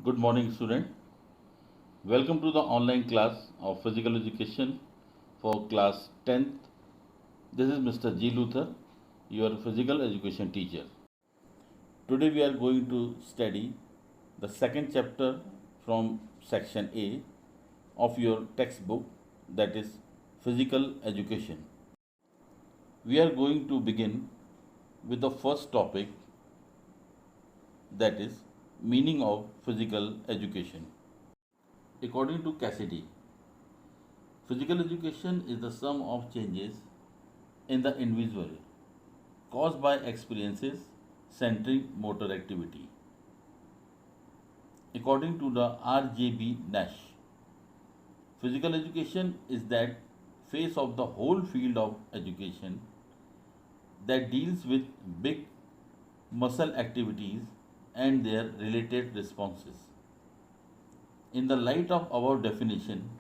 Good morning, student. Welcome to the online class of physical education for class 10th. This is Mr. G. Luther, your physical education teacher. Today we are going to study the second chapter from section A of your textbook, that is physical education. We are going to begin with the first topic, that is meaning of physical education. According to Cassidy, physical education is the sum of changes in the individual caused by experiences centering motor activity. According to the R.J.B. Nash, physical education is that phase of the whole field of education that deals with big muscle activities and their related responses. In the light of our definition,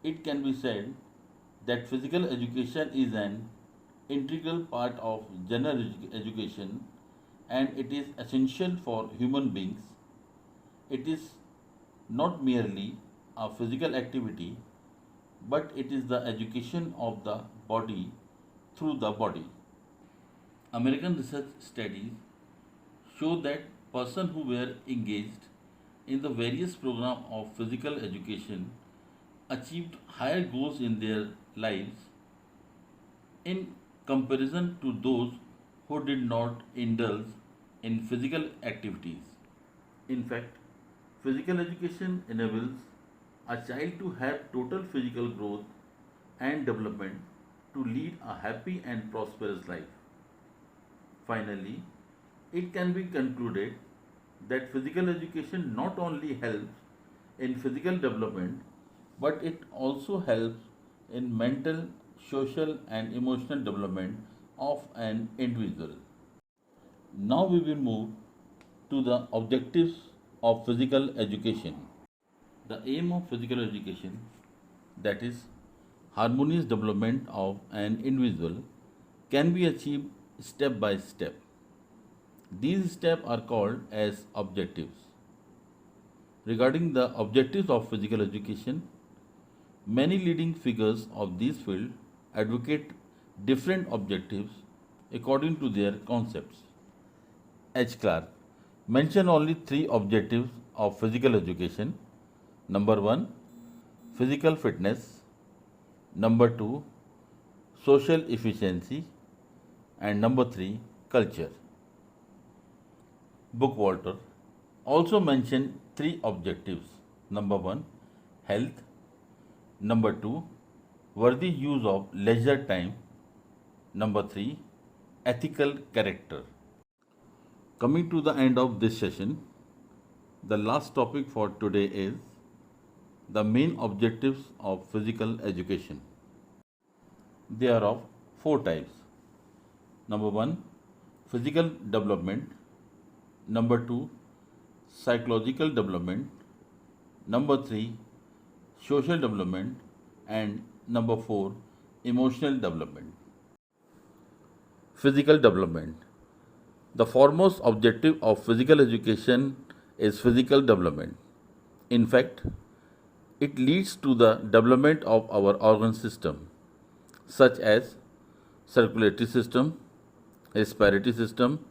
it can be said that physical education is an integral part of general education and it is essential for human beings. It is not merely a physical activity, but it is the education of the body through the body. American research studies show that persons who were engaged in the various programs of physical education achieved higher goals in their lives in comparison to those who did not indulge in physical activities. In fact, physical education enables a child to have total physical growth and development to lead a happy and prosperous life. Finally, it can be concluded that physical education not only helps in physical development but it also helps in mental, social, and emotional development of an individual. Now we will move to the objectives of physical education. The aim of physical education, that is, harmonious development of an individual, can be achieved step by step. These steps are called as objectives. Regarding the objectives of physical education, many leading figures of this field advocate different objectives according to their concepts. H. Clark mentioned only three objectives of physical education. Number one, physical fitness. Number two, social efficiency. And number three, culture. Bookwalter also mentioned three objectives. Number one, health. Number two, worthy use of leisure time. Number three, ethical character. Coming to the end of this session, the last topic for today is the main objectives of physical education. They are of four types. Number one, physical development. Number two, psychological development. Number three, social development. And number four, emotional development. Physical development. The foremost objective of physical education is physical development. In fact, it leads to the development of our organ system, such as circulatory system, respiratory system,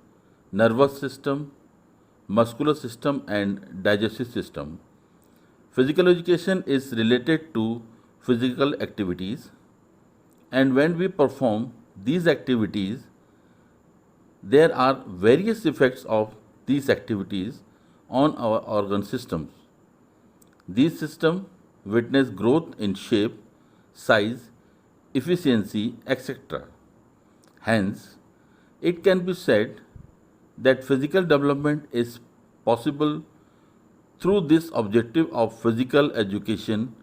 nervous system, muscular system, and digestive system. Physical education is related to physical activities, and when we perform these activities, there are various effects of these activities on our organ systems. These systems witness growth in shape, size, efficiency, etc. Hence, it can be said that physical development is possible through this objective of physical education.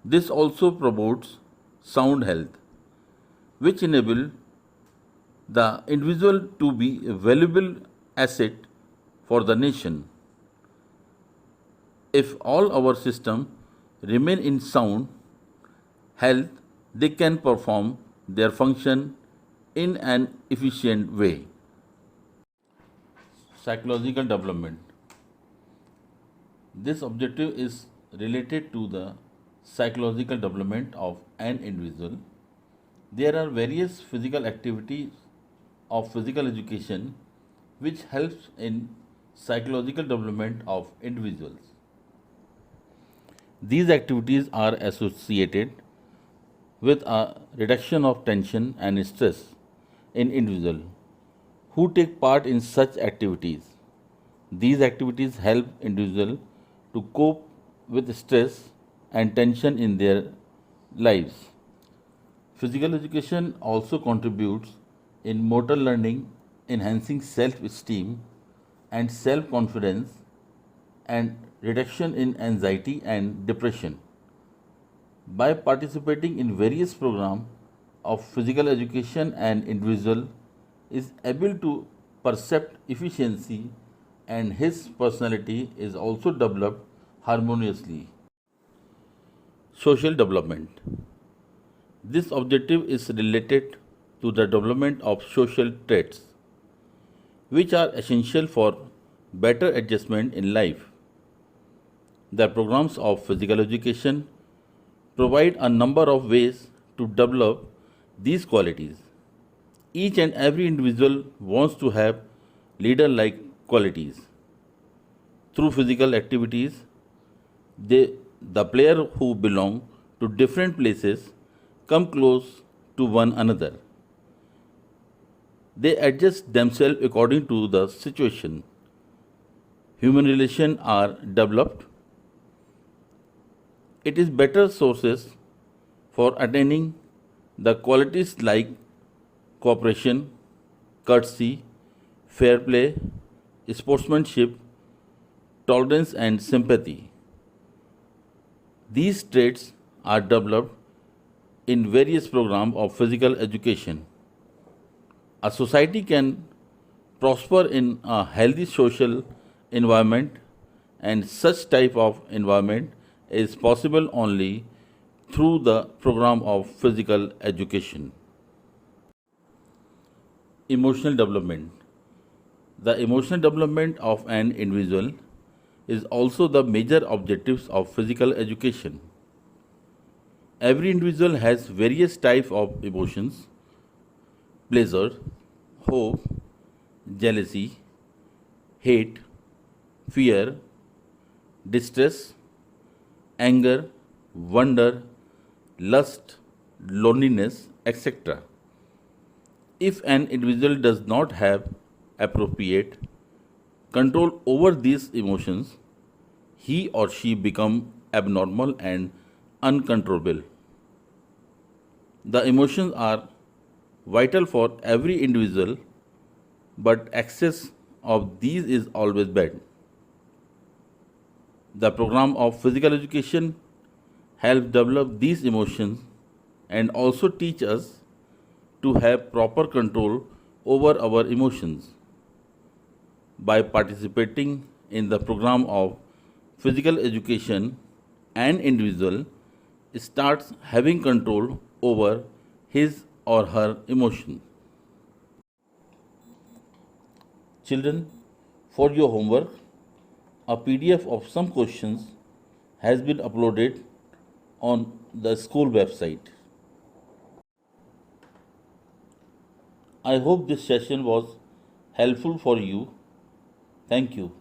This also promotes sound health, which enable the individual to be a valuable asset for the nation. If all our systems remain in sound health, they can perform their function in an efficient way. Psychological development. This objective is related to the psychological development of an individual. There are various physical activities of physical education which helps in psychological development of individuals. These activities are associated with a reduction of tension and stress in individuals who take part in such activities. These activities help individuals to cope with stress and tension in their lives. Physical education also contributes in motor learning, enhancing self esteem and self confidence, and reduction in anxiety and depression. By participating in various programs of physical education, an individual is able to perceive efficiency and his personality is also developed harmoniously. Social development. This objective is related to the development of social traits which are essential for better adjustment in life. The programs of physical education provide a number of ways to develop these qualities. Each and every individual wants to have leader like qualities. Through physical activities, the player who belong to different places come close to one another. They adjust themselves according to the situation. Human relations are developed. It is better sources for attaining the qualities like cooperation, courtesy, fair play, sportsmanship, tolerance, and sympathy. These traits are developed in various programs of physical education. A society can prosper in a healthy social environment, and such type of environment is possible only through the program of physical education. Emotional development. The emotional development of an individual is also the major objectives of physical education. Every individual has various types of emotions: pleasure, hope, jealousy, hate, fear, distress, anger, wonder, lust, loneliness, etc. If an individual does not have appropriate control over these emotions, he or she become abnormal and uncontrollable. The emotions are vital for every individual, but excess of these is always bad. The program of physical education helps develop these emotions and also teach us to have proper control over our emotions. By participating in the program of physical education, an individual starts having control over his or her emotion. Children, for your homework, a PDF of some questions has been uploaded on the school website. I hope this session was helpful for you. Thank you.